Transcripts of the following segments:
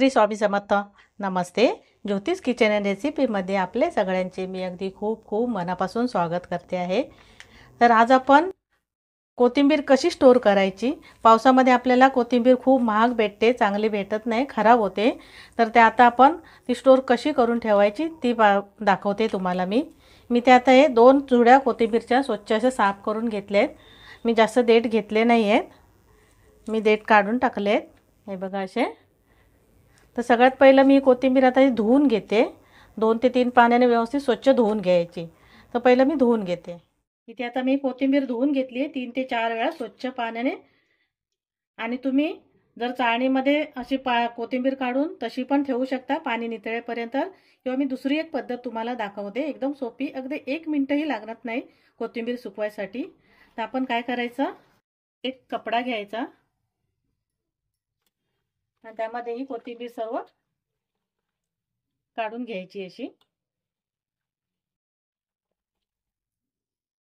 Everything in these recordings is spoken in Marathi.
श्री स्वामी समर्थ. नमस्ते. ज्योतिष किचन अँड रेसिपीमध्ये आपले सगळ्यांचे मी अगदी खूप खूप मनापासून स्वागत करते आहे. तर आज आपण कोथिंबीर कशी स्टोर करायची. पावसामध्ये आपल्याला कोथिंबीर खूप महाग भेटते, चांगली भेटत नाही, खराब होते. तर ते आता आपण ती स्टोर कशी करून ठेवायची ती दाखवते तुम्हाला मी ते आता हे 2 जुड्या कोथिंबीरच्या स्वच्छ असे साफ करून घेतले आहेत. मी जास्त देठ घेतले नाही आहेत, मी देठ काढून टाकले आहेत. हे बघा असे. तर सगळ्यात पहिलं मी कोथिंबीर आता धुवून घेते. 2 ते 3 पाण्याने व्यवस्थित स्वच्छ धुवून घ्यायची. तर पहिलं मी धुवून घेते. इथे आता मी कोथिंबीर धुवून घेतली आहे 3 ते 4 वेळा स्वच्छ पाण्याने. आणि तुम्ही जर चाळणीमध्ये अशी कोथिंबीर काढून तशी पण ठेवू शकता पाणी नितळेपर्यंत, किंवा मी दुसरी एक पद्धत तुम्हाला दाखवते, एकदम सोपी, अगदी 1 मिनिटही लागणार नाही कोथिंबीर सुकवायसाठी. तर आपण काय करायचं, एक कपडा घ्यायचा आणि त्यामध्ये ही कोथिंबीर सर्व काढून घ्यायची अशी.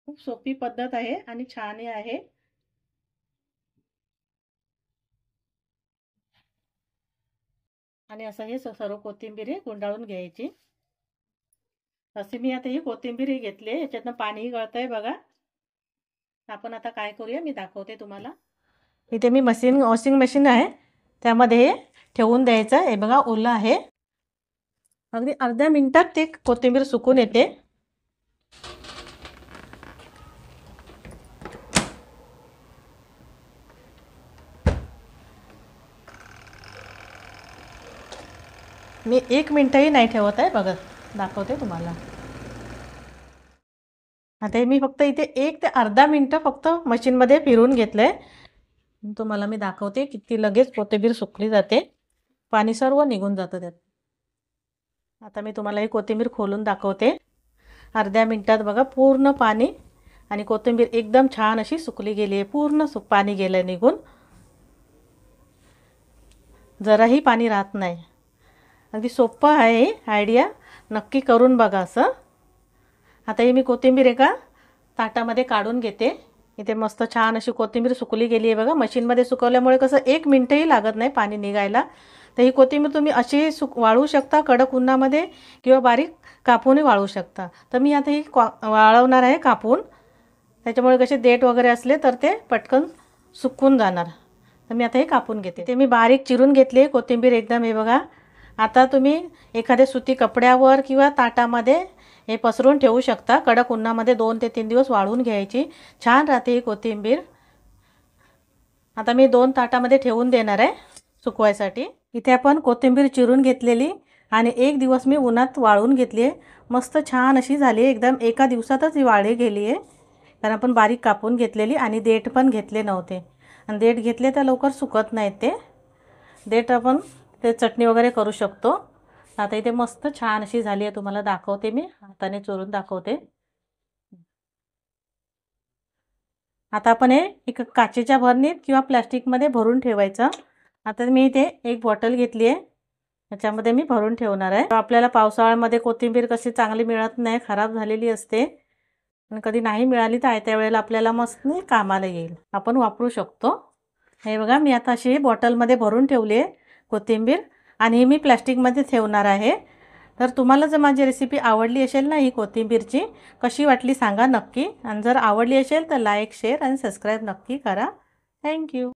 खूप सोपी पद्धत आहे आणि छान आहे. आणि असं हे सर्व कोथिंबीर गुंडाळून घ्यायची. असे मी आता ही कोथिंबीर घेतली, याच्यातनं पाणी गळतंय बघा. आपण आता काय करूया मी दाखवते तुम्हाला. इथे मी वॉशिंग मशीन आहे, त्यामध्ये ठेवून द्यायचं. हे बघा ओलं आहे. अगदी अर्ध्या मिनिटात ते कोथिंबीर सुकून येते. मी 1 मिनिटही नाही ठेवत आहे, बघा दाखवते तुम्हाला. आता मी फक्त इथे 1 ते अर्धा मिनिट फक्त मशीनमध्ये फिरवून घेतलंय. तुम्हाला मी दाखवते किती लगेच कोथिंबीर सुकली जाते, पाणी सर्व निघून जातं त्यात. आता मी तुम्हाला ही कोथिंबीर खोलून दाखवते. अर्ध्या मिनिटात बघा पूर्ण पाणी आणि कोथिंबीर एकदम छान अशी सुकली गेली आहे. पूर्ण पाणी गेलं निघून, जराही पाणी राहत नाही. अगदी सोपं आहे आयडिया, नक्की करून बघा असं. आता ही मी कोथिंबीर एका ताटामध्ये काढून घेते. इथे मस्त छान अशी कोथिंबीर सुकली गेली आहे बघा. मशीनमध्ये सुकवल्यामुळे कसं 1 मिनिटही लागत नाही पाणी निघायला. तर ही कोथिंबीर तुम्ही अशी वाळू शकता कडक उन्हामध्ये, किंवा बारीक कापूनही वाळू शकता. तर मी आता ही वाळवणार आहे कापून, त्याच्यामुळे कसे देठ वगैरे असले तर ते पटकन सुकून जाणार. तर मी आता हे कापून घेते. ते मी बारीक चिरून घेतली कोथिंबीर एकदम. हे बघा. आता तुम्ही एखाद्या सुती कपड्यावर किंवा ताटामध्ये हे पसरून ठेवू शकता. कडक उन्हामध्ये 2 ते 3 दिवस वाळवून घ्यायची, छान राहते ही कोथिंबीर. आता मी 2 ताटामध्ये ठेवून देणार आहे सुकवायसाठी. इथे आपण कोथिंबीर चिरून घेतलेली आणि 1 दिवस मी उन्हात वाळवून घेतली आहे. मस्त छान अशी झाली आहे एकदम. एका दिवसातच ही वाळली गेली आहे, कारण आपण बारीक कापून घेतलेली आणि देठ पण घेतले नव्हते. आणि देठ घेतले तर लवकर सुकत नाहीत ते देठ. आपण ते चटणी वगैरे करू शकतो. आता इथे मस्त छान अशी झाली आहे, तुम्हाला दाखवते. मी हाताने चोरून दाखवते. आता आपण हे एक काचेच्या भरणीत किंवा प्लास्टिकमध्ये भरून ठेवायचं. आता मी इथे एक बॉटल घेतली आहे, याच्यामध्ये मी भरून ठेवणार आहे. आपल्याला पावसाळ्यामध्ये कोथिंबीर कशी चांगली मिळत नाही, खराब झालेली असते. आणि कधी नाही मिळाली तर त्या वेळेला आपल्याला मस्त कामाला येईल, आपण वापरू शकतो. हे बघा, मी आता अशी बॉटलमध्ये भरून ठेवली आहे कोथिंबीर, आणि ही मी प्लास्टिकमध्ये ठेवणार आहे. तर तुम्हाला जर माझी रेसिपी आवडली असेल ना, ही कोथिंबीरची कशी वाटली सांगा नक्की. आणि जर आवडली असेल तर लाईक, शेअर आणि सबस्क्राईब नक्की करा. थँक्यू.